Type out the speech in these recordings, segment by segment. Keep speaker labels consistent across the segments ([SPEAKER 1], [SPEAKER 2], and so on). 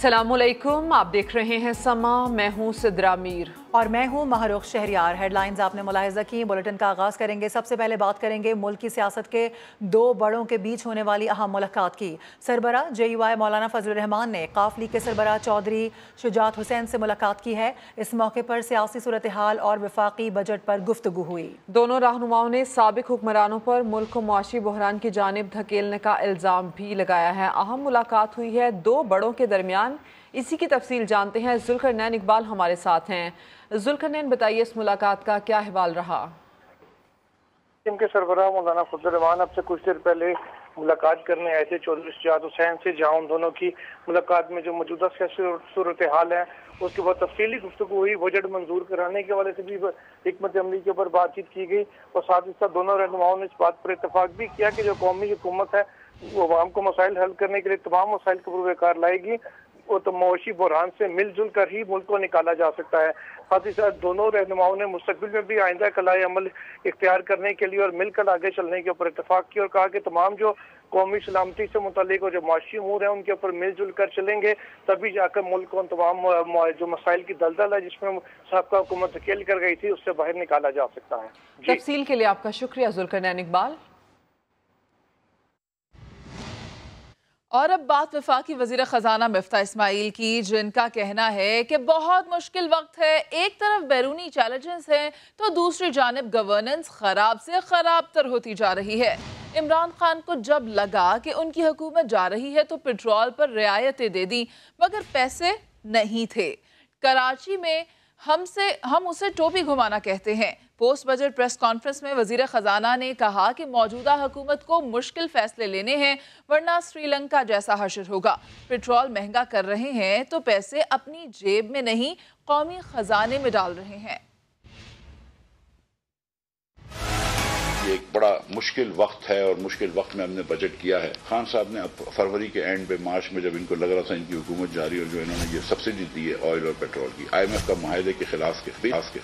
[SPEAKER 1] अस्सलामुअलैकुम, आप देख रहे हैं समा। मैं हूं सिद्रा मीर
[SPEAKER 2] और मैं हूं महरुख शहरियार। हेडलाइंस आपने मुलाहिजा की। बुलेटिन का आगाज़ करेंगे। सबसे पहले बात करेंगे मुल्क की सियासत के दो बड़ों के बीच होने वाली अहम मुलाकात की। सरबराह JUI मौलाना फजलुर रहमान ने काफली के सरबराह चौधरी शुजात हुसैन से मुलाकात की है। इस मौके पर सियासी सूरत हाल और वफाकी बजट पर गुफ्तगू हुई।
[SPEAKER 1] दोनों रहनुमाओं ने साबिक हुक्मरानों पर मुल्क को मुआशी बहरान की जानिब धकेलने का इल्ज़ाम भी लगाया है। अहम मुलाकात हुई है दो बड़ों के दरमियान। इसी की तफसील जानते हैं। जुल्करनैन इकबाल हमारे साथ हैं। जुल्करनैन, बताइए इस मुलाकात का क्या अहवाल रहा?
[SPEAKER 3] के सरबराह मौलाना फजलुर रहमान अब से कुछ देर पहले मुलाकात करने आए थे चौधरी शुजात हुसैन से, जहां उन दोनों की मुलाकात में जो मौजूदा सियासी सूरत हाल है उसके बाद तफसीली गुफ्तगू हुई। बजट मंजूर कराने के हवाले से भी हिकमत अमली के ऊपर बातचीत की गई और साथ ही साथ दोनों रहनुमाओं ने इस बात पर इतफाक भी किया कि जो कौमी हुकूमत है वो अवाम को मसाइल हल करने के लिए तमाम मसाइल को पुरकार लाएगी। वो तो मुआशी बहरान से मिलजुल कर ही मुल्क को निकाला जा सकता है। साथ ही साथ दोनों रहनुमाओं ने मुस्तकबिल में भी आइंदा कलाए अमल इख्तियार करने के लिए और मिलकर आगे चलने के ऊपर इतफाक किया और कहा कि तमाम जो कौमी सलामती से मुतालिक और जो मुआशी अमूर है उनके ऊपर मिलजुल कर चलेंगे, तभी जाकर मुल्क को तमाम जो मसाइल की दलदल है जिसमें साबका हुकूमत धकेल कर गई थी उससे बाहर निकाला जा सकता है।
[SPEAKER 1] तफसील के लिए आपका शुक्रिया जुल्करनैन इकबाल।
[SPEAKER 4] और अब बात वफाकी वज़ीर ख़जाना मिफ्ता इस्माइल की, जिनका कहना है कि बहुत मुश्किल वक्त है। एक तरफ बैरूनी चैलेंजेस हैं तो दूसरी जानिब गवर्नेंस खराब से खराब तर होती जा रही है। इमरान खान को जब लगा कि उनकी हुकूमत जा रही है तो पेट्रोल पर रियायतें दे दी, मगर पैसे नहीं थे। कराची में हम उसे टोपी घुमाना कहते हैं। पोस्ट बजट प्रेस कॉन्फ्रेंस में वजीर खजाना ने कहा कि मौजूदा हुकूमत को मुश्किल फैसले लेने हैं, वरना श्रीलंका जैसा हशर होगा। पेट्रोल महंगा कर रहे हैं तो पैसे अपनी जेब में नहीं कौमी खजाने में डाल रहे हैं।
[SPEAKER 5] ये एक बड़ा मुश्किल वक्त है और मुश्किल वक्त में हमने बजट किया है। खान साहब ने अब फरवरी के एंड पे मार्च में जब इनको लग रहा था इनकी हुकूमत जारी और जो इन्होंने ये सब्सिडी दी है ऑयल और पेट्रोल की IMF का मुआहदे के खिलाफ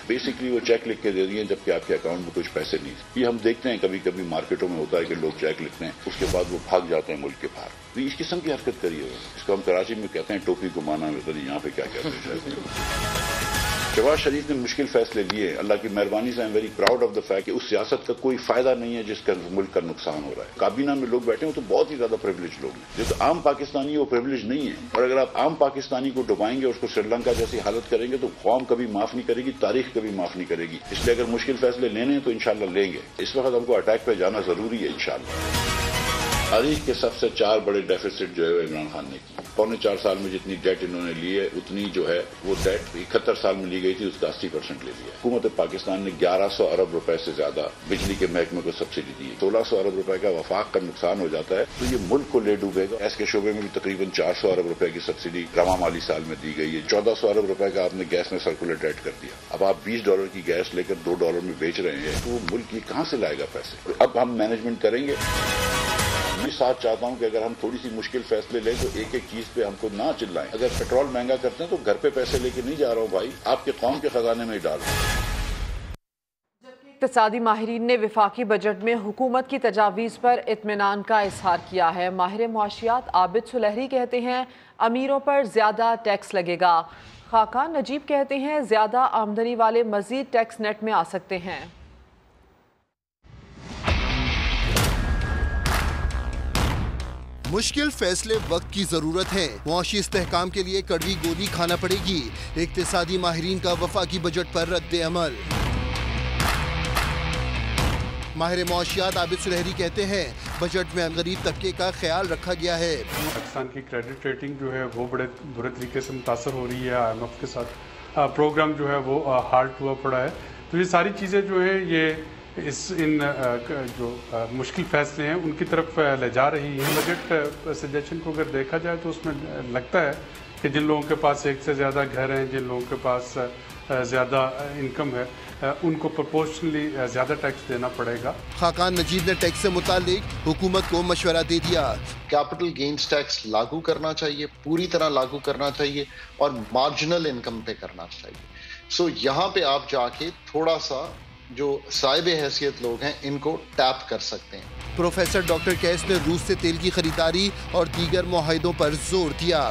[SPEAKER 5] बेसिकली वो चेक लिख के दे दिए जबकि आपके अकाउंट में कुछ पैसे नहीं। ये हम देखते हैं कभी कभी मार्केटों में होता है कि लोग चेक लिखते हैं उसके बाद वो भाग जाते हैं मुल्क के बाहर। तो इस किस्म की हरकत करिए। इसको हम कराची में कहते हैं टोपी घुमाना, यहाँ पे क्या कहते हैं। शहबाज शरीफ ने मुश्किल फैसले लिए। अल्लाह की मेहरबानी से I am very proud of the fact कि उस सियासत का कोई फायदा नहीं है जिसका मुल्क का नुकसान हो रहा है। काबीना में लोग बैठे हो तो बहुत ही ज्यादा प्रिविलेज लोग हैं। जो तो आम पाकिस्तानी है वो प्रिविलेज नहीं है। और अगर आप आम पाकिस्तानी को डुबाएंगे और उसको श्रीलंका जैसी हालत करेंगे तो कौम कभी माफ नहीं करेगी, तारीख कभी माफ नहीं करेगी। इसलिए अगर मुश्किल फैसले लेने हैं तो इंशाल्लाह लेंगे। इस वक्त हमको अटैक पे जाना जरूरी है इंशाल्लाह। तारीख के सबसे 4 बड़े डेफिसिट जो है इमरान खान ने की। 4.25 साल में जितनी डेट इन्होंने ली है उतनी जो है वो डेट 71 साल में ली गई थी उसका 80% ले लिया। हुकूमत पाकिस्तान ने 1100 अरब रुपए से ज्यादा बिजली के महकमे को सब्सिडी दी है। 1600 अरब रुपए का वफाक का नुकसान हो जाता है तो ये मुल्क को ले डूबेगा। गैस के शोबे में भी तकरीबन 400 अरब रुपए की सब्सिडी रवा माली साल में दी गई है। 1400 अरब रुपए का आपने गैस में सर्कुलर डेट कर दिया। अब आप $20 की गैस लेकर $2 में बेच रहे हैं तो मुल्क ये कहां से लाएगा पैसे? अब हम मैनेजमेंट करेंगे। मैं साथ चाहता हूं कि अगर हम थोड़ी सी मुश्किल फैसले लें तो एक एक चीज पे हमको ना चिल्लाएं। अगर पेट्रोल महंगा करते हैं तो घर पे पैसे लेके नहीं जा रहा हूं भाई, आपके कौम के खजाने में ही डाल रहा हूं।
[SPEAKER 1] इक़्तिसादी माहिरीन ने वफाकी बजट में हुकूमत की तजावीज़ पर इत्मीनान का इजहार किया है। माहिर मुआशियात आबिद सुलहरी कहते हैं अमीरों पर ज्यादा टैक्स लगेगा। खाकान नजीब कहते हैं ज्यादा आमदनी वाले मजीद टैक्स नेट में आ सकते हैं।
[SPEAKER 6] मुश्किल फैसले वक्त की जरूरत है। मुआशी इस्तेहकाम के लिए कड़वी गोली खाना पड़ेगी। इक़्तिसादी माहिरीन का वफाकी बजट पर रद्द अमल। माहिर मुआशियात आबिद सुलहरी कहते हैं बजट में गरीब तबके का ख्याल रखा गया है।
[SPEAKER 7] पाकिस्तान की क्रेडिट रेटिंग जो है वो बड़े बुरे तरीके से मुतासर हो रही है। IMF के साथ प्रोग्राम जो है वो हाल्ट हुआ पड़ा है। तो ये सारी चीज़ें जो है ये जो मुश्किल फैसले हैं उनकी तरफ ले जा रही हैं। बजट सजेशन को अगर देखा जाए तो उसमें लगता है कि जिन लोगों के पास एक से ज़्यादा घर हैं, जिन लोगों के पास ज़्यादा इनकम है, उनको प्रोपोर्शनली ज़्यादा टैक्स देना पड़ेगा।
[SPEAKER 6] खाकान नजीब ने टैक्स से मुतालिक हुकूमत को मशवरा दे दिया।
[SPEAKER 8] कैपिटल गेन्स टैक्स लागू करना चाहिए, पूरी तरह लागू करना चाहिए और मार्जिनल इनकम पे करना चाहिए। यहाँ पे आप जाके थोड़ा सा जो साहिब हैसियत लोग हैं इनको टैप कर सकते हैं।
[SPEAKER 6] प्रोफेसर डॉक्टर कैस ने रूस से तेल की खरीदारी और दीगर मुआहिदों पर जोर दिया।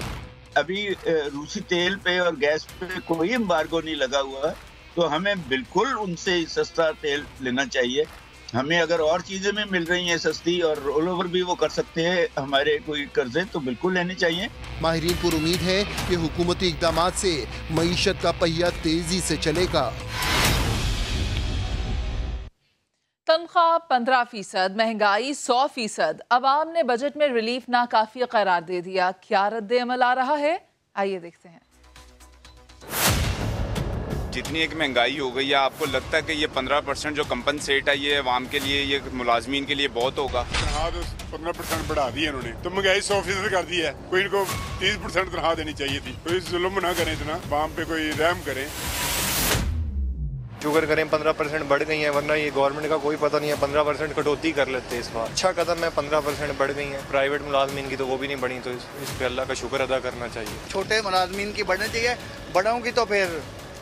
[SPEAKER 9] ابھی روسی تیل پہ اور گیس پہ کوئی امبارگو نہیں لگا ہوا، تو ہمیں بالکل ان سے سستا تیل لینا چاہیے. ہمیں اگر اور چیزیں بھی مل رہی ہیں سستی اور رول اوور بھی وہ کر سکتے ہیں ہمارے کوئی قرضے، تو بالکل لینے چاہیے.
[SPEAKER 6] ماہرین پر امید ہے کہ حکومتی اقدامات سے معیشت کا پہیہ تیزی سے چلے گا.
[SPEAKER 4] تنخواہ 15%، مہنگائی 100%، عوام نے بجٹ میں ریلیف ناکافی قرار دے دیا. کیا رد عمل آ رہا ہے؟ آئیے دیکھتے ہیں.
[SPEAKER 10] جتنی ایک مہنگائی ہو گئی ہے، آپ کو لگتا ہے کہ یہ 15% جو کمپنسیٹ ہے یہ عوام کے لیے، یہ ملازمین کے لیے بہت ہوگا؟
[SPEAKER 11] تنخواہ تو 15% بڑھا دی ہے انہوں نے، تو مہنگائی 100% کر دی ہے. کوئی ان کو 30% تنخواہ دینی چاہیے تھی. کوئی ظلم نہ کریں، اتنا عوام پہ کوئی رحم کریں.
[SPEAKER 12] شکر کریں 15% بڑھ گئی ہیں، ورنہ یہ گورنمنٹ کا کوئی پتہ نہیں ہے. 15% کٹوتی کر لیتے اس بار. اچھا قدم ہے 15% بڑھ گئی ہیں. پرائیویٹ ملازمین کی تو وہ بھی نہیں بڑھی، تو اس پہ اللہ کا شکر ادا کرنا چاہیے.
[SPEAKER 13] چھوٹے ملازمین کی بڑھنی چاہیے، بڑوں کی تو پھر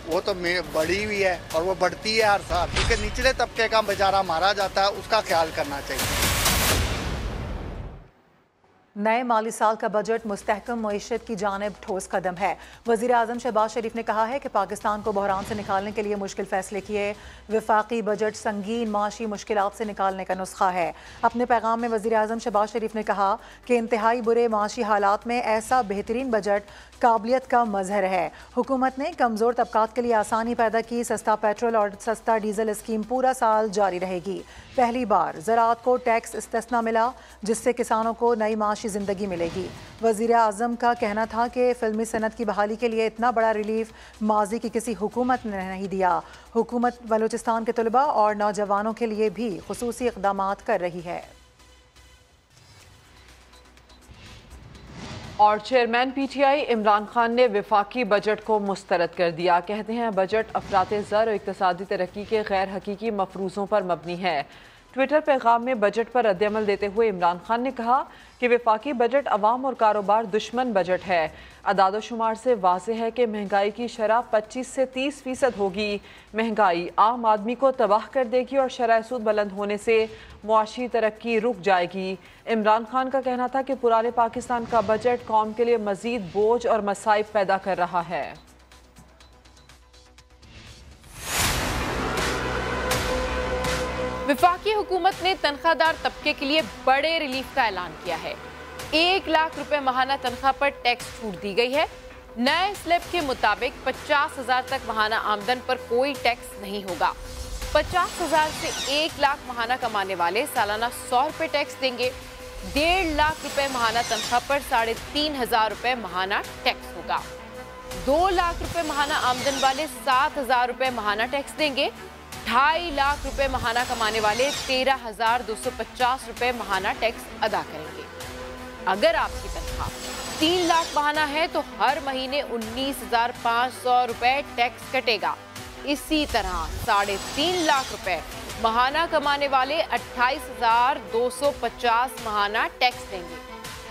[SPEAKER 13] وہ تو بڑھی ہوئی ہے اور وہ بڑھتی ہے ہر سال، کیونکہ نچلے طبقے کا بیچارہ مارا جاتا ہے، اس کا خیال کرنا چاہیے.
[SPEAKER 2] نئے مالی سال کا بجٹ مستحکم معیشت کی جانب ٹھوس قدم ہے. وزیر اعظم شہباز شریف نے کہا ہے کہ پاکستان کو بحران سے نکالنے کے لیے مشکل فیصلے کیے. وفاقی بجٹ سنگین معاشی مشکلات سے نکالنے کا نسخہ ہے. اپنے پیغام میں وزیر اعظم شہباز شریف نے کہا کہ انتہائی برے معاشی حالات میں ایسا بہترین بجٹ قابلیت کا مظہر ہے. حکومت نے کمزور طبقات کے لیے آسانی پیدا کی. سستا پیٹرول اور سستا ڈیزل اسکیم پورا سال جاری رہے گی. پہلی بار زراعت کو ٹیکس استثنا ملا، جس سے کسانوں کو نئی معاشی زندگی ملے گی. وزیر اعظم کا کہنا تھا کہ فلمی صنعت کی بحالی کے لیے اتنا بڑا ریلیف ماضی کی کسی حکومت نے نہیں دیا. حکومت بلوچستان کے طلباء اور نوجوانوں کے لیے بھی خصوصی اقدامات کر رہی ہے.
[SPEAKER 1] اور chairman P T I Imran Khan نے وفاقی بجٹ کو مسترد کر دیا. کہتے ہیں بجٹ افراط زر اور اقتصادی ترقی کے غیر حقیقی مفروضوں پر مبنی ہے. ٹویٹر پیغام میں بجٹ پر رد عمل دیتے ہوئے عمران خان نے کہا کہ وفاقی بجٹ عوام اور کاروبار دشمن بجٹ ہے. اعداد و شمار سے واضح ہے کہ مہنگائی کی شرح 25 سے 30% ہوگی. مہنگائی عام آدمی کو تباہ کر دے گی اور شرح سود بلند ہونے سے معاشی ترقی رک جائے گی. عمران خان کا کہنا تھا کہ پرانے پاکستان کا بجٹ قوم کے لیے مزید بوجھ اور مصائب پیدا کر رہا ہے.
[SPEAKER 14] وفاقی حکومت نے تنخواہ دار طبقے کے لیے بڑے ریلیف کا اعلان کیا ہے. 1 لاکھ روپے ماہانہ تنخواہ پر ٹیکس چھوٹ دی گئی ہے. نئے سلیب کے مطابق 50,000 تک ماہانہ آمدن پر کوئی ٹیکس نہیں ہوگا. 50,000 سے 1 لاکھ ماہانہ کمانے والے سالانہ 100 روپے ٹیکس دیں گے. 1.5 لاکھ روپے ماہانہ تنخواہ پر 3,500 روپے ماہانہ ٹیکس ہوگا. 2 لاکھ روپے ماہانہ آمدن والے 7,000 روپے ماہانہ ٹیکس دیں گے. 2.5 لاکھ روپے ماہانہ کمانے والے 13,250 روپے ماہانہ ٹیکس ادا کریں گے. اگر آپ کی تنخواہ 3 لاکھ ماہانہ ہے تو ہر مہینے 19,500 روپے ٹیکس کٹے گا. اسی طرح 3.5 لاکھ روپے ماہانہ کمانے والے 28,250 ماہانہ ٹیکس دیں گے.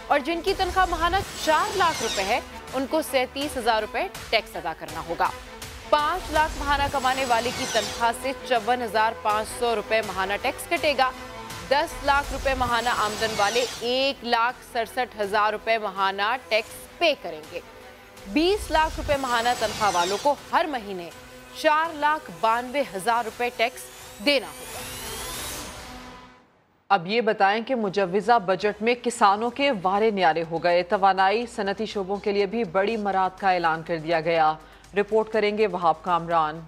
[SPEAKER 14] اور جن کی تنخواہ ماہانہ 4 لاکھ روپے ہے ان کو 37,000 روپے ٹیکس ادا کرنا ہوگا. 5 لاکھ ماہانہ کمانے والے کی تنخواہ سے 54,500 روپے ماہانہ ٹیکس کٹے گا. 10 لاکھ روپے ماہانہ آمدن والے 1,67,000 روپے ماہانہ ٹیکس پے کریں گے. 20 لاکھ روپے ماہانہ تنخواہ والوں کو ہر مہینے 4,92,000 روپے ٹیکس دینا ہوگا.
[SPEAKER 1] اب یہ بتائیں کہ مجوزہ بجٹ میں کسانوں کے وارے نیارے ہو گئے. توانائی صنعتی شعبوں کے لیے بھی بڑی مراعات کا اعلان کر دیا گیا. رپورٹ کریں گے وہاب کامران.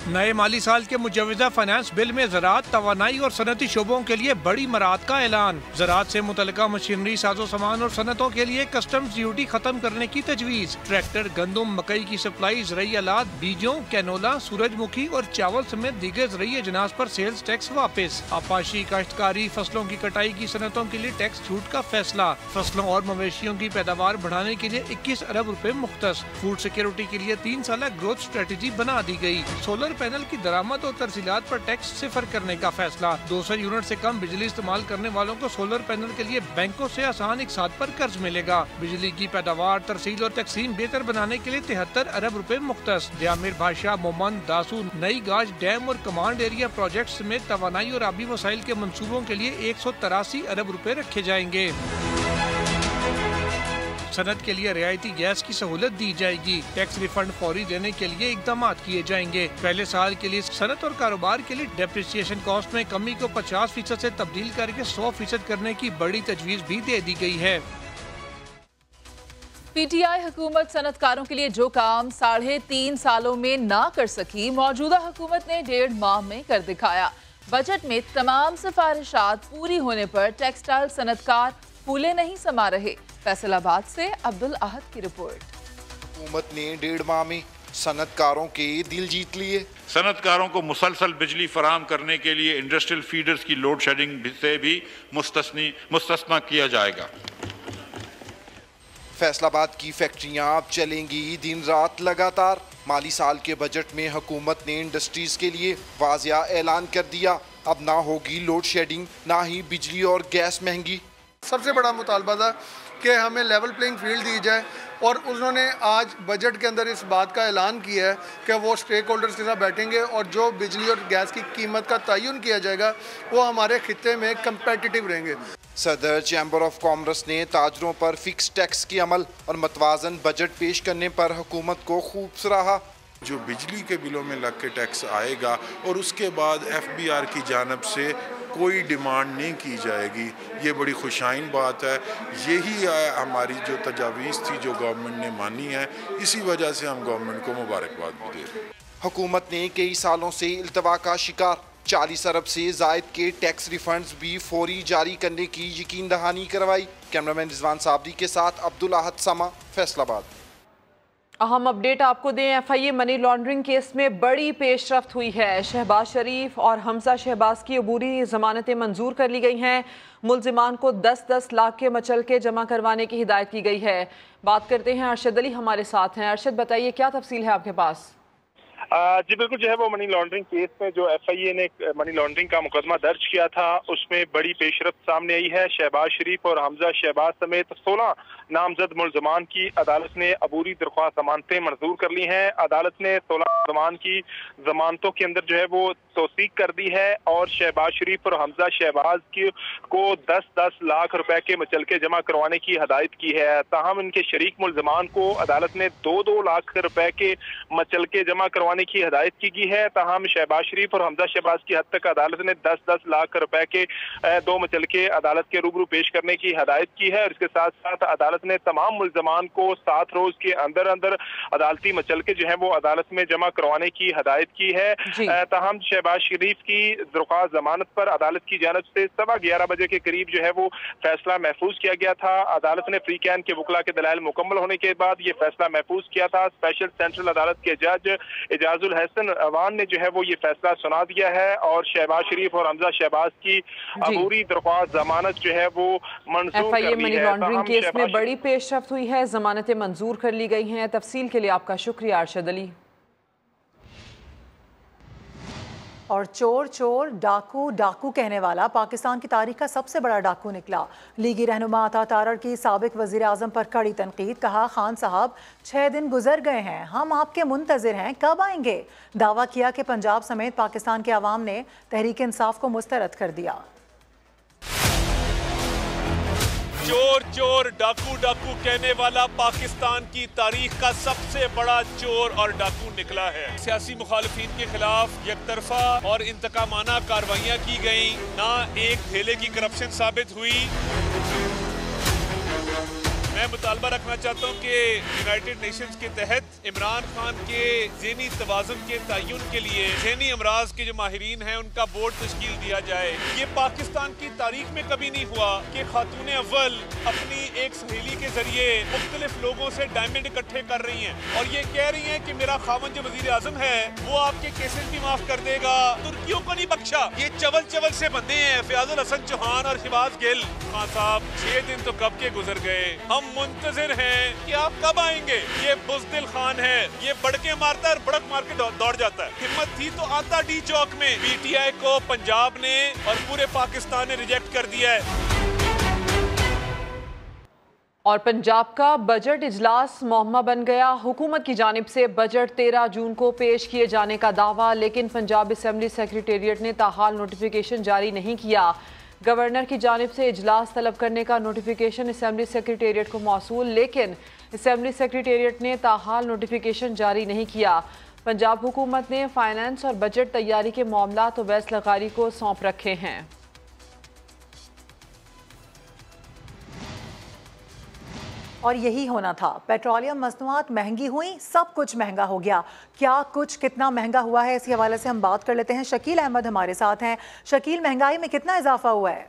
[SPEAKER 15] نئے مالی سال کے مجوزہ فائنانس بل میں زراعت، توانائی اور صنعتی شعبوں کے لیے بڑی مراعات کا اعلان. زراعت سے متعلقہ مشینری، ساز و سامان اور صنعتوں کے لیے کسٹمز ڈیوٹی ختم کرنے کی تجویز. ٹریکٹر، گندم، مکئی کی سپلائی، زرعی آلات، بیجوں، کینولا، سورج مکھی اور چاول سمیت دیگر زرعی اجناس پر سیلز ٹیکس واپس. آپاشی، کاشتکاری، فصلوں کی کٹائی کی صنعتوں کے لیے ٹیکس چھوٹ کا فیصلہ. فصلوں اور مویشیوں کی پیداوار بڑھانے کے لیے 21 ارب روپے مختص. فوڈ سیکیورٹی کے لیے 3 سالہ گروتھ اسٹریٹجی بنا دی گئی. سولر پینل کی درآمد اور ترسیلات پر ٹیکس صفر کرنے کا فیصلہ. 200 یونٹ سے کم بجلی استعمال کرنے والوں کو سولر پینل کے لیے بینکوں سے آسان اقساط پر قرض ملے گا. بجلی کی پیداوار، ترسیل اور تقسیم بہتر بنانے کے لیے 73 ارب روپے مختص. دیامر بھاشا، مومند، داسو، نئی گاج ڈیم اور کمانڈ ایریا پروجیکٹس سمیت توانائی اور آبی وسائل کے منصوبوں کے لیے 183 ارب روپے رکھے جائیں گے. सनत के लिए रियायती गैस की सहूलत दी जाएगी। टैक्स रिफंड फौरी देने के लिए इकदाम किए जाएंगे। पहले साल के लिए सनत और कारोबार के लिए डेप्रिसिएशन कॉस्ट में कमी को 50% से तब्दील करके 100% करने की बड़ी तजवीज़ भी दे दी गई है।
[SPEAKER 4] पीटीआई हुकूमत सनतकारों के लिए जो काम 3.5 सालों में ना कर सकी, मौजूदा हुकूमत ने 1.5 माह में कर दिखाया। बजट में तमाम सिफारिशात पूरी होने पर टेक्सटाइल सनतकार फूले नहीं समा रहे। फैसलाबाद से अब्दुल अहद की रिपोर्ट।
[SPEAKER 16] हुकूमत ने 1.5 माह में सनतकारों के दिल जीत लिए।
[SPEAKER 5] सनतकारों को मुसलसल बिजली फराहम करने के लिए इंडस्ट्रियल फीडर्स की लोड शेडिंग से भी मुस्तस्ना किया जाएगा।
[SPEAKER 16] फैसलाबाद की फैक्ट्रियां अब चलेंगी दिन रात लगातार। माली साल के बजट में हुकूमत ने इंडस्ट्रीज के लिए वाज़िया ऐलान कर दिया, अब ना होगी लोड शेडिंग, ना ही बिजली और गैस महंगी।
[SPEAKER 17] सबसे बड़ा मुतालबा था कि हमें लेवल प्लेइंग फील्ड दी जाए, और उन्होंने आज बजट के अंदर इस बात का ऐलान किया है कि वो स्टेक होल्डर्स के साथ बैठेंगे और जो बिजली और गैस की कीमत का तयन किया जाएगा वो हमारे खित्ते में कंपेटिटिव रहेंगे।
[SPEAKER 16] सदर चैम्बर ऑफ कॉमर्स ने ताजरों पर फिक्स टैक्स की अमल और मतवाजन बजट पेश करने पर हुकूमत को खूब सराहा।
[SPEAKER 18] जो बिजली के बिलों में लग के टैक्स आएगा और उसके बाद FBR की जानब से कोई डिमांड नहीं की जाएगी, ये बड़ी खुशाइन बात है। यही हमारी जो तजावीज़ थी जो गवर्नमेंट ने मानी है, इसी वजह से हम गवर्नमेंट को मुबारकबाद भी दे रहे हैं।
[SPEAKER 16] हुकूमत ने कई सालों से इल्तवा का शिकार 40 अरब से जायद के टैक्स रिफंड्स भी फौरी जारी करने की यकीन दहानी करवाई। कैमरामैन रिजवान साबरी के साथ अब्दुल अहद समा, फैसलाबाद।
[SPEAKER 1] अहम अपडेट आपको दें, FIA मनी लॉन्ड्रिंग केस में बड़ी पेशरफ्त हुई है। शहबाज शरीफ और हमजा शहबाज की अबूरी जमानतें मंजूर कर ली गई हैं। मुल्जिमान को 10-10 लाख के मचलके जमा करवाने की हिदायत की गई है। बात करते हैं, अरशद अली हमारे साथ हैं। अरशद, बताइए क्या तफसील है आपके पास?
[SPEAKER 3] जी बिल्कुल, जो है वो मनी लॉन्ड्रिंग केस में जो FIA ने मनी लॉन्ड्रिंग का मुकदमा दर्ज किया था उसमें बड़ी पेशरफ्त सामने आई है। शहबाज शरीफ और हमजा शहबाज समेत 16 नामजद मुल्जमान की अदालत ने अबूरी दरख्वास्त जमानतें मंजूर कर ली हैं। अदालत ने 16 मुल्जमान की जमानतों के अंदर जो है वो तौसीक कर दी है और शहबाज शरीफ और हमजा शहबाज को 10-10 लाख रुपए के मचलके जमा करवाने की हदायत की है। ताहम इनके शरीक मुल्जमान को अदालत ने 2-2 लाख रुपए के मचलके जमा करवाने की हिदायत की है। ताहम शहबाज शरीफ और हमजा शहबाज की हद तक अदालत ने 10-10 लाख रुपए के 2 मचलके अदालत के रूबरू पेश करने की हिदायत की है। और इसके साथ साथ अदालत ने तमाम मुल्जमान को 7 रोज के अंदर अंदर अदालती मचलके जो है वो अदालत में जमा करवाने की हिदायत की है। ताहम शहबाज शरीफ की दरख्वास्त जमानत पर अदालत की जानब से 11:15 बजे के करीब जो है वो फैसला महफूज किया गया था। अदालत ने फ्री कैन के वकला के दलाइल मुकम्मल होने के बाद ये फैसला महफूज किया था। स्पेशल सेंट्रल अदालत के जज एजाजुल हसन अवान ने जो है वो ये फैसला सुना दिया है और शहबाज शरीफ और हमजा शहबाज की अबूरी दरख्वास्त जमानत जो है वो मंजूर कर ली है।
[SPEAKER 1] मनी लॉन्ड्रिंग केस में बड़ी पेशरफ्त हुई है, जमानतें मंजूर कर ली गई हैं। तफसील के लिए आपका शुक्रिया अरशद अली।
[SPEAKER 2] और चोर चोर डाकू डाकू कहने वाला पाकिस्तान की तारीख का सबसे बड़ा डाकू निकला। लीगी रहनुमा अता तारड़ की साबिक वजीर आजम पर कड़ी तनकीद। कहा, खान साहब 6 दिन गुजर गए हैं, हम आपके मुंतजिर हैं, कब आएंगे? दावा किया कि पंजाब समेत पाकिस्तान के अवाम ने तहरीक इंसाफ को मुस्तरद कर दिया।
[SPEAKER 19] चोर चोर डाकू डाकू कहने वाला पाकिस्तान की तारीख का सबसे बड़ा चोर और डाकू निकला है। सियासी मुखालिफिन के खिलाफ एकतरफा और इंतकामाना कार्रवाइयां की गई, ना एक धेले की करप्शन साबित हुई। मैं मुतालबा रखना चाहता हूँ कि यूनाइटेड नेशंस के तहत इमरान खान के ज़हनी तवाज़ुन के तयन के लिए ज़हनी अमराज के जो माहिरीन हैं उनका बोर्ड तश्कील दिया जाए। ये पाकिस्तान की तारीख में कभी नहीं हुआ कि खातून अव्वल अपनी एक सहेली के जरिए मुख्तलिफ लोगों से डायमंड इकट्ठे कर रही हैं और ये कह रही हैं कि मेरा खावन जो वजीर आजम है वो आपके केसेस भी माफ कर देगा। तुर्कियों को नहीं बख्शा। ये चवल चवल से बंदे हैं फयाजुल हसन चौहान और शिबाज गिल। खान साहब 6 दिन तो कब के गुजर गए, हम मुंतजिर हैं कि आप कब आएंगे। ये बुज़दिल खान है, ये बड़के मारता है और बड़क मार के दौड़ जाता है। हिम्मत थी तो आता डी चौक में। PTI को पंजाब ने और पूरे पाकिस्तान ने रिजेक्ट कर दिया है।
[SPEAKER 1] और पंजाब का बजट इजलास मुअम्मा बन गया। हुकूमत की जानिब से बजट 13 जून को पेश किए जाने का दावा, लेकिन पंजाब असेंबली सेक्रेटेरिएट ने ताहाल नोटिफिकेशन जारी नहीं किया। गवर्नर की जानिब से इजलास तलब करने का नोटिफिकेशन असेंबली सेक्रेटेरिएट को मौसूल, लेकिन असेंबली सेक्रेटेरिएट ने ताहाल नोटिफिकेशन जारी नहीं किया। पंजाब हुकूमत ने फाइनेंस और बजट तैयारी के मामलात ओवैस लगारी को सौंप रखे हैं।
[SPEAKER 2] और यही होना था, पेट्रोलियम मसनूआत महंगी हुई, सब कुछ महंगा हो गया। क्या कुछ कितना महंगा हुआ है, इसी हवाले से हम बात कर लेते हैं। शकील अहमद हमारे साथ हैं। शकील, महंगाई में कितना इजाफा हुआ है?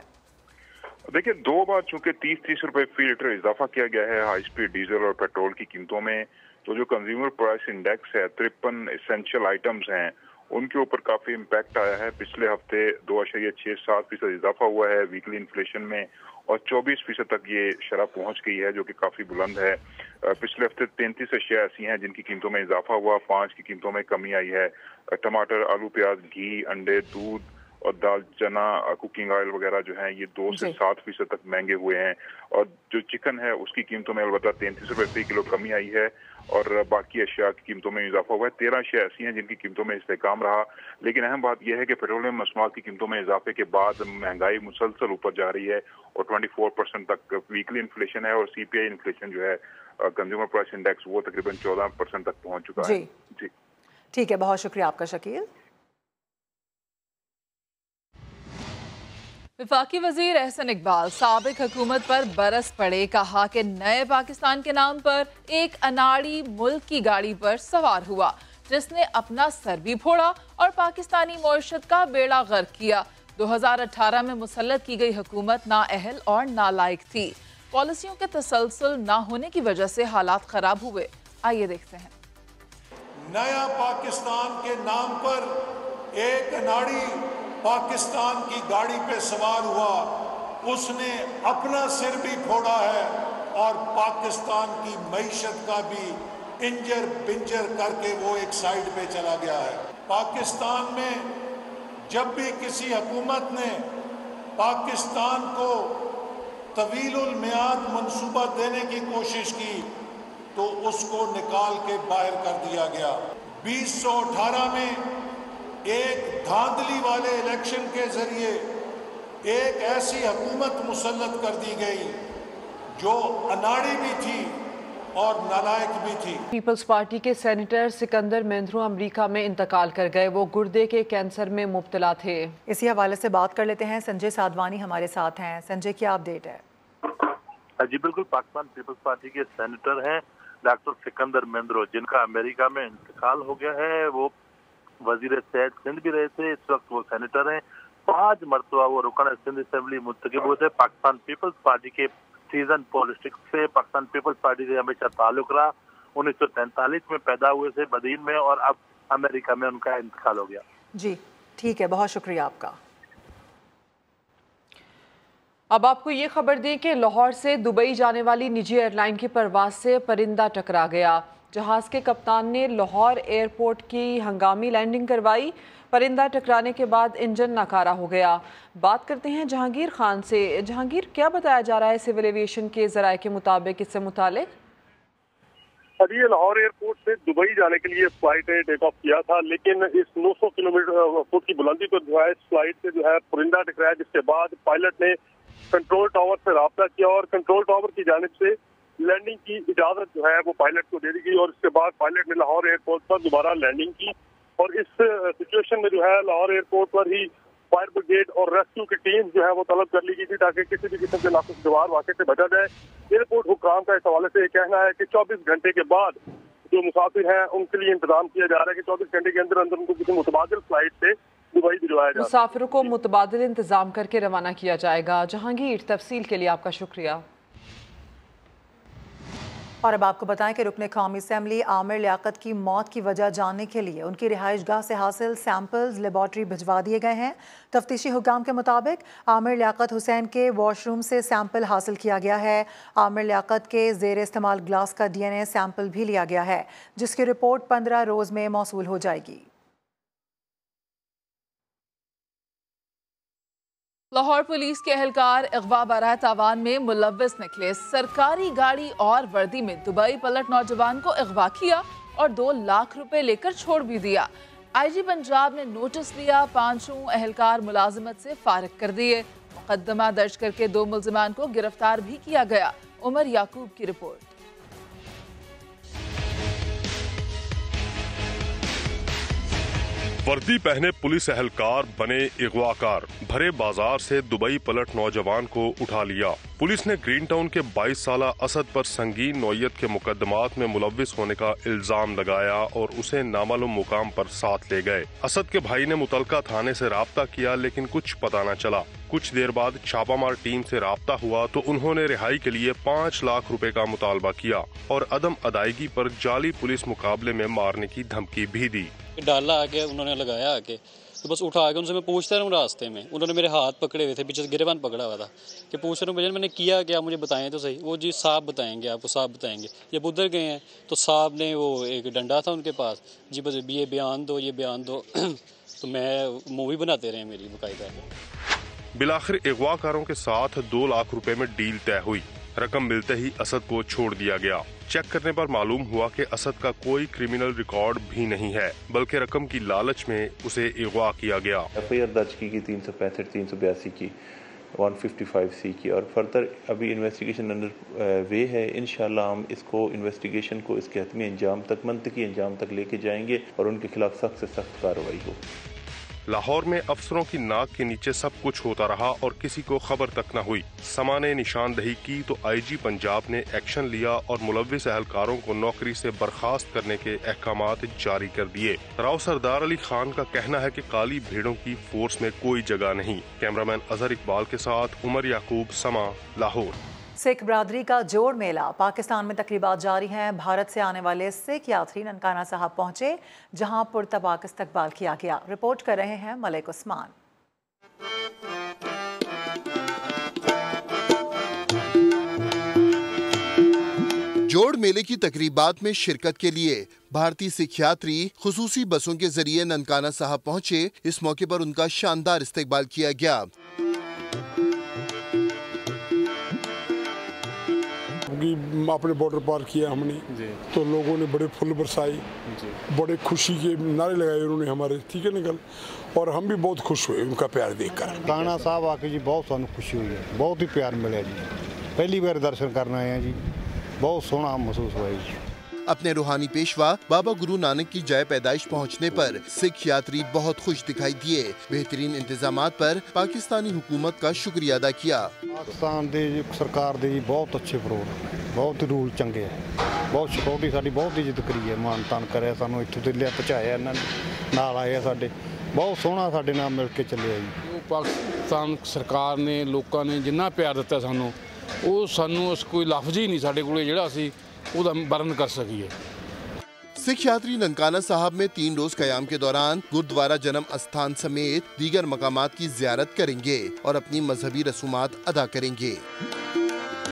[SPEAKER 20] देखिए, दो बार चूंकि 30 रुपए फी लीटर इजाफा किया गया है हाई स्पीड डीजल और पेट्रोल की कीमतों में, तो जो कंज्यूमर प्राइस इंडेक्स है 53 एसेंशियल आइटम्स हैं उनके ऊपर काफी इम्पैक्ट आया है। पिछले हफ्ते 2.67% इजाफा हुआ है वीकली इन्फ्लेशन में, और 24% तक ये शरह पहुंच गई है, जो कि काफी बुलंद है। पिछले हफ्ते 33 अशिया ऐसी हैं जिनकी कीमतों में इजाफा हुआ, 5 की कीमतों में कमी आई है। टमाटर, आलू, प्याज, घी, अंडे, दूध और दाल, चना, कुकिंग ऑयल वगैरह जो हैं ये 2 से 7% तक महंगे हुए हैं। और जो चिकन है उसकी कीमतों में अलबत्ता 33 रुपए फी किलो कमी आई है, और बाकी अशिया की कीमतों में इजाफा हुआ है। 13 अशिया ऐसी हैं जिनकी कीमतों में इस्तेहकाम रहा। लेकिन अहम बात यह है कि पेट्रोलियम मसनूआत की कीमतों में इजाफे के बाद महंगाई मुसलसल ऊपर जा रही है, और 24% तक वीकली इन्फ्लेशन है, और CPI इन्फ्लेशन जो है कंज्यूमर प्राइस इंडेक्स वो तकरीबन 14% तक पहुंच चुका है। जी
[SPEAKER 2] ठीक है, बहुत शुक्रिया आपका शकील।
[SPEAKER 4] वफाकी वजीर एहसन इकबाल साबिक हुकूमत पर बरस पड़े, कहा कि नए पाकिस्तान के नाम पर एक अनाड़ी मुल्क की गाड़ी पर सवार हुआ जिसने अपना सर भी फोड़ा और पाकिस्तानी मईशत का बेड़ा गर्क किया। 2018 में मुसल्लत की गई हुकूमत नाअहल और नालायक थी। पॉलिसियों के तसलसल ना होने की वजह से हालात खराब हुए। आइए देखते हैं।
[SPEAKER 21] नया पाकिस्तान के नाम पर एक अनाड़ी पाकिस्तान की गाड़ी पे सवार हुआ, उसने अपना सिर भी फोड़ा है और पाकिस्तान की मईशत का भी इंजर पिंजर करके वो एक साइड पे चला गया है। पाकिस्तान में जब भी किसी हुकूमत ने पाकिस्तान को तवीलुल मियाद मंसूबा देने की कोशिश की तो उसको निकाल के बाहर कर दिया गया। 2018 में एक धांधली वाले इलेक्शन के जरिए एक ऐसी हुकूमत मुसल्लत कर दी गई जो अनाड़ी भी थी और नालायक भी थी।
[SPEAKER 1] पीपल्स पार्टी के सेनेटर सिकंदर मेंद्रू अमेरिका में इंतकाल कर गए। वो गुर्दे के कैंसर में मुब्तला थे।
[SPEAKER 2] इसी हवाले से बात कर लेते हैं। संजय साधवानी हमारे साथ हैं। संजय, क्या अपडेट है?
[SPEAKER 22] जी बिल्कुल, पाकिस्तान पीपल्स पार्टी के सेनेटर हैं डॉक्टर सिकंदर मेंद्रू, जिनका अमेरिका में इंतकाल हो गया है। वो वजीर सेहत सिंध भी रहे थे, इस वक्त वो सेनेटर हैं। 5 मरतबा वो रुकन सिंध असेंबली मुंतखब हुए थे। पाकिस्तान पीपल्स पार्टी के सीजन पॉलिटिक्स से पाकिस्तान पीपल्स पार्टी से हमेशा ताल्लुक रहा। 1943 में पैदा हुए थे बदीन में, और अब अमेरिका में उनका इंतकाल हो गया।
[SPEAKER 2] जी ठीक है, बहुत शुक्रिया आपका।
[SPEAKER 1] अब आपको ये खबर दें कि लाहौर से दुबई जाने वाली निजी एयरलाइन की परवाज से परिंदा टकरा गया। जहाज के कप्तान ने लाहौर एयरपोर्ट की हंगामी लैंडिंग करवाई। परिंदा टकराने के बाद इंजन नाकारा हो गया। बात करते हैं जहांगीर खान से। जहांगीर, क्या बताया जा रहा है सिविल एविएशन के ज़राए के मुताबिक इससे मुतालिक?
[SPEAKER 23] अभी लाहौर एयरपोर्ट से दुबई जाने के लिए फ्लाइट ने टेक ऑफ किया था, लेकिन इस 900 किलोमीटर फुट की बुलंदी पर जो है इस फ्लाइट से जो है परिंदा टकराया, जिसके बाद पायलट ने कंट्रोल टावर से रब्ता किया और कंट्रोल टावर की जानिब से लैंडिंग की इजाजत जो है वो पायलट को दे दी गई, और इसके बाद पायलट ने लाहौर एयरपोर्ट पर दोबारा लैंडिंग की। और इस सिचुएशन में जो है लाहौर एयरपोर्ट पर ही फायर ब्रिगेड और रेस्क्यू की टीम जो है वो तलब कर ली गई थी ताकि किसी भी किस्म के नाखुशगवार वाक़े से बचा जाए। एयरपोर्ट हुक्काम का इस हवाले से कहना है कि 24 घंटे के बाद जो मुसाफिर हैं उनके लिए इंतजाम किया जा रहा है कि 24 घंटे के अंदर अंदर उनको किसी मुतबादिल फ्लाइट से दुबई भिजवाया जाए।
[SPEAKER 1] मुसाफिरों को मुतबादिल इंतजाम करके रवाना किया जाएगा। जहांगीर, तफसील के लिए आपका शुक्रिया।
[SPEAKER 2] और अब आपको बताएं कि रुकने कौमी असेंबली आमिर लियाकत की मौत की वजह जानने के लिए उनकी रिहाइश गाह से हासिल सैंपल्स लेबॉर्ट्री भिजवा दिए गए हैं। तफ्तीशी हुक्काम के मुताबिक आमिर लियाकत हुसैन के वॉशरूम से सैंपल हासिल किया गया है। आमिर लियाकत के ज़ेर इस्तेमाल ग्लास का DNA सैंपल भी लिया गया है, जिसकी रिपोर्ट 15 रोज़ में मौसूल हो जाएगी।
[SPEAKER 4] लाहौर पुलिस के एहलकार अगवा बराह तावान में मुलव्वस निकले। सरकारी गाड़ी और वर्दी में दुबई पलट नौजवान को अगवा किया और 2 लाख रुपए लेकर छोड़ भी दिया। IG पंजाब ने नोटिस दिया, 5 एहलकार मुलाजमत से फारिग कर दिए। मुकदमा दर्ज करके 2 मुल्जिमान को गिरफ्तार भी किया गया। उमर याकूब की रिपोर्ट।
[SPEAKER 7] वर्दी पहने पुलिस एहलकार बने अगवाकार, भरे बाजार से दुबई पलट नौजवान को उठा लिया। पुलिस ने ग्रीन टाउन के 22 साला असद पर संगीन नौयत के मुकदमात में मुलव्विस होने का इल्जाम लगाया और उसे नामालूम मुकाम पर साथ ले गए। असद के भाई ने मुतलका थाने से राब्ता किया लेकिन कुछ पता न चला। कुछ देर बाद छापामार टीम से राब्ता हुआ तो उन्होंने रिहाई के लिए 5 लाख रुपए का मुतालबा किया और अदम अदायगी पर जाली पुलिस मुकाबले में मारने की धमकी भी दी।
[SPEAKER 8] डाला आके उन्होंने लगाया आके, तो बस उठा के उनसे मैं पूछता रहूँ रास्ते में। उन्होंने मेरे हाथ पकड़े हुए थे, पीछे से गिरेबान पकड़ा हुआ था कि पूछ रहा हूँ भैया मैंने किया क्या, मुझे बताएं तो सही। वो जी साहब बताएंगे आपको, साहब बताएंगे। जब उधर गए हैं तो साहब ने वो एक डंडा था उनके पास, जी बस ये बयान दो, ये बयान दो। तो मैं मूवी बनाते रहे मेरी बाकायदा।
[SPEAKER 7] बिलाखिर अगवाकारों के साथ 2 लाख रुपए में डील तय हुई। रकम मिलते ही असद को छोड़ दिया गया। चेक करने पर मालूम हुआ कि असद का कोई क्रिमिनल रिकॉर्ड भी नहीं है, बल्कि रकम की लालच में उसे अगवा किया गया।
[SPEAKER 9] एफआईआर दर्ज की 365, 382 की, 155C की और फर्दर अभी इन्वेस्टिगेशन अंडर वे है। इंशाल्लाह हम इसको इन्वेस्टिगेशन को इसके हतमी अंजाम तक, मंतकी अंजाम तक लेके जाएंगे और उनके खिलाफ सख्त से सख्त कार्रवाई हो।
[SPEAKER 7] लाहौर में अफसरों की नाक के नीचे सब कुछ होता रहा और किसी को खबर तक न हुई। समा ने निशानदही की तो आईजी पंजाब ने एक्शन लिया और मुलव्विस एहलकारों को नौकरी से बर्खास्त करने के अहकामात जारी कर दिए। राव सरदार अली खान का कहना है कि काली भेड़ों की फोर्स में कोई जगह नहीं। कैमरामैन अजहर इकबाल के साथ उमर याकूब, समा, लाहौर।
[SPEAKER 2] सिख बरादरी का जोड़ मेला। पाकिस्तान में तकरीबात जारी हैं। भारत से आने वाले सिख यात्री ननकाना साहब पहुंचे, जहां पुरतबाक इस्तकबाल किया गया। रिपोर्ट कर रहे हैं मलिक उस्मान।
[SPEAKER 6] जोड़ मेले की तकरीबात में शिरकत के लिए भारतीय सिख यात्री खुसूसी बसों के जरिए ननकाना साहब पहुंचे। इस मौके पर उनका शानदार इस्तकबाल किया गया।
[SPEAKER 11] अपने बॉर्डर पार किया हमने, तो लोगों ने बड़े फुल बरसाए, बड़े खुशी के नारे लगाए उन्होंने हमारे, ठीक है निकल, और हम भी बहुत खुश हुए उनका प्यार देखकर।
[SPEAKER 24] ननकाना साहब आके जी बहुत सानू खुशी हुई है, बहुत ही प्यार मिला जी। पहली बार दर्शन करना आए हैं जी, बहुत सोहना महसूस हुआ जी।
[SPEAKER 6] अपने रूहानी पेशवा बाबा गुरु नानक की जय पैदाइश पहुंचने पर सिख यात्री बहुत खुश दिखाई दिए। बेहतरीन इंतजामात पर पाकिस्तानी हुकूमत का शुक्रिया अदा किया।
[SPEAKER 24] पाकिस्तान दे सरकार दे बहुत अच्छे प्रोग्राम, बहुत रूल चंगे है, बहुत सिक्योरिटी साडी बहुत इज्जत करी है, मान तान करे, सानू इत्थों ते लिया पहुंचाया, नाल आए साडे, बहुत सोहना साडे नाल मिल के चले जी।
[SPEAKER 25] पाकिस्तान सरकार ने लोगों ने जिन्ना प्यार दिता सानू, ਉਹ ਸਾਨੂੰ ਉਸ ਕੋਈ ਲਫ਼ਜ਼ ਹੀ ਨਹੀਂ ਸਾਡੇ ਕੋਲੇ ਜਿਹੜਾ ਅਸੀਂ ਉਹਦਾ ਵਰਣਨ कर सकिए।
[SPEAKER 6] सिख यात्री ननकाना साहब में 3 रोज कयाम के दौरान गुरुद्वारा जन्म अस्थान समेत दीगर मकामात की ज़ियारत करेंगे और अपनी मजहबी रसूमात अदा करेंगे।